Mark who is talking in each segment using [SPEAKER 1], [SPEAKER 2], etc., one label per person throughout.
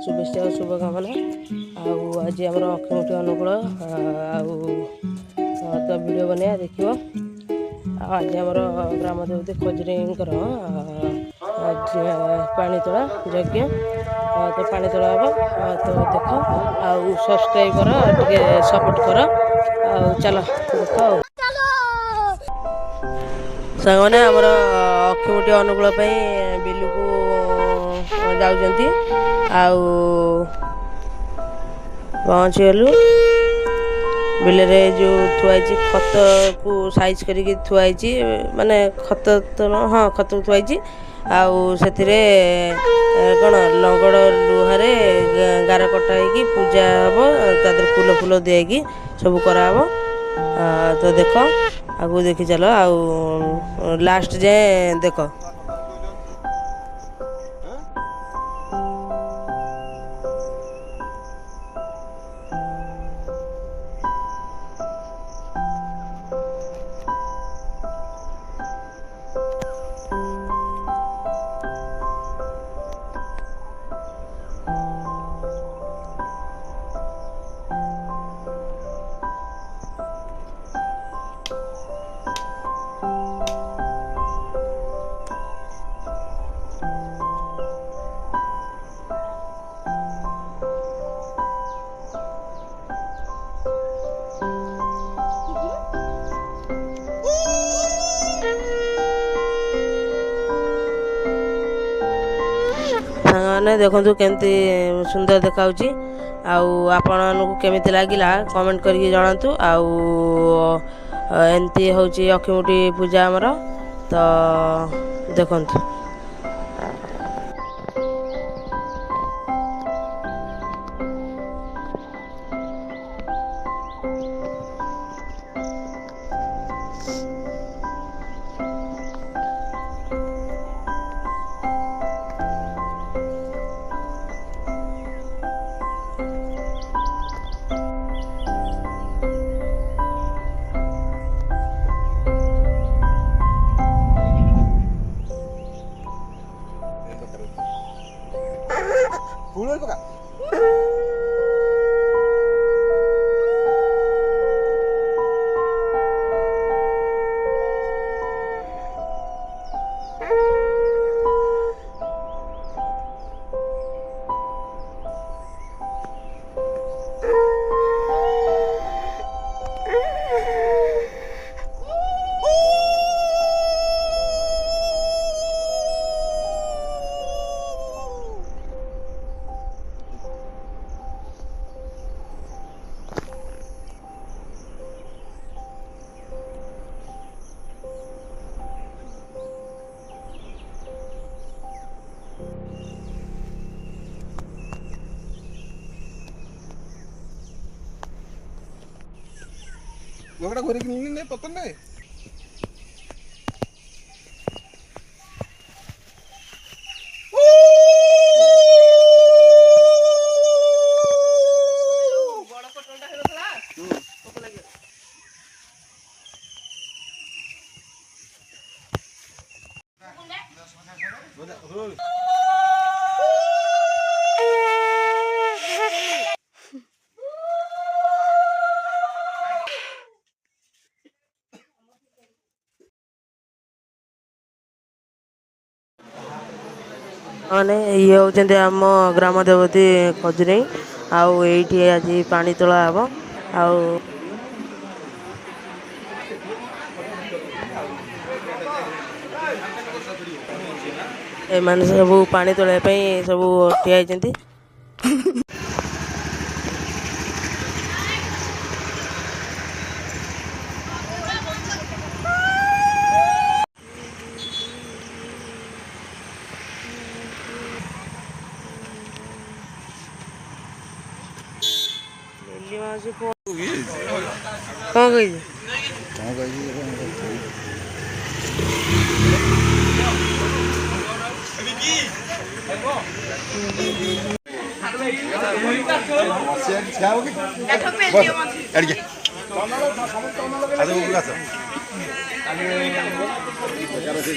[SPEAKER 1] शुभेच्छा और शुभकामना। आज आम अक्षयमुठी अनुकूल तो वीडियो बनवा देख। आज आम ग्राम देवती खजुरी पानीतोला यज्ञ तो पानीतोला हम तो देख सब्सक्राइब कर टे सपोर्ट कर चल देख सांगने आमर अक्षयमुठी अनुकूल बिलू को जाऊँगी पहुँचीगलु बिलरे जो थुआई खत को साइज करके थुआई माने खत तो हाँ खत को थुआई से कौन लंगड़ लुहारे गार कटा हो पूजा हम तादर फूल फूल दिए सब कराब तो देख आगू देखी चल लास्ट जाए देख मैंने देखु केमती सुंदर देखा आपको केमिति लगिला कमेंट करके जनातु एमती हूँ अक्षयमुठी पूजा आमर तो देखंतु।
[SPEAKER 2] झगड़ा घरे की नहीं पता नहीं
[SPEAKER 1] मैंने ये होती आम ग्राम देवती खजुरी आईटी आज पानी तोला हम एम सब पानी तोड़ा सब ठिया होती। कौन कही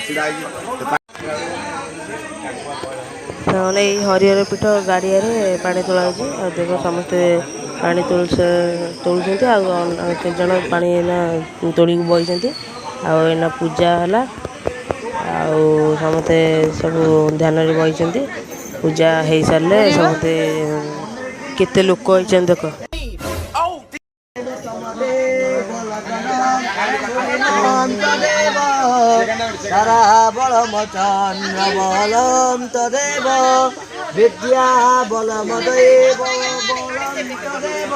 [SPEAKER 2] छिड़ा
[SPEAKER 1] ମାନେ ଏଇ ହରିହର ପୀଠ ଗାଡ଼ିଆରେ ପାଣି ତୋଳା ହେଉଛି। ଆଉ ଦେଖ ସମସ୍ତେ ପାଣି ତୋଳୁଛନ୍ତି ଆଉ କେତେ ଜଣ ପାଣି ଏଇନା ତୋଳିକି ବଇଛନ୍ତି। ଆଉ ଏଇନା ପୂଜା ହେଲା ଆଉ ସମସ୍ତେ ସବୁ ଧ୍ୟାନରେ ବଇଛନ୍ତି। ପୂଜା ହେଇସାରିଲେ ସମସ୍ତେ କେତେ ଲୋକ ହେଇଛନ୍ତି ଦେଖ।
[SPEAKER 3] ତାରା ବଳମଚନ୍ଦ୍ର ବଳಂ ତଦେବ ବିଦ୍ୟା ବଳମଦେବ ବଳಂ ତଦେବ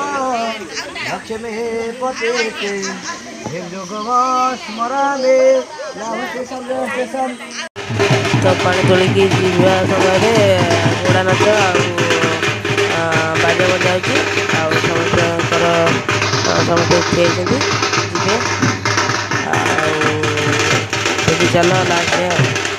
[SPEAKER 3] ଲକ୍ଷ୍ମୀ ପତିତେ ଯୋଗମ ସ୍ମରାମେ ଲାଭତେ ସର୍ବେଶେଷମ୍।
[SPEAKER 1] ତ ପାଣି ତୋଳିକି ଯିବା ସମୟରେ ଘୋଡ଼ା ନାଚ ଆଉ ବାଜା ବଜା ହେଉଛି। ଆଉ ସମସ୍ତଙ୍କର ସମସ୍ତେ ଠିଆ ହେଇଛନ୍ତି ଯିବେ। ଆଉ ସେଠି ଚାଲ ଲାଷ୍ଟ ଆଉ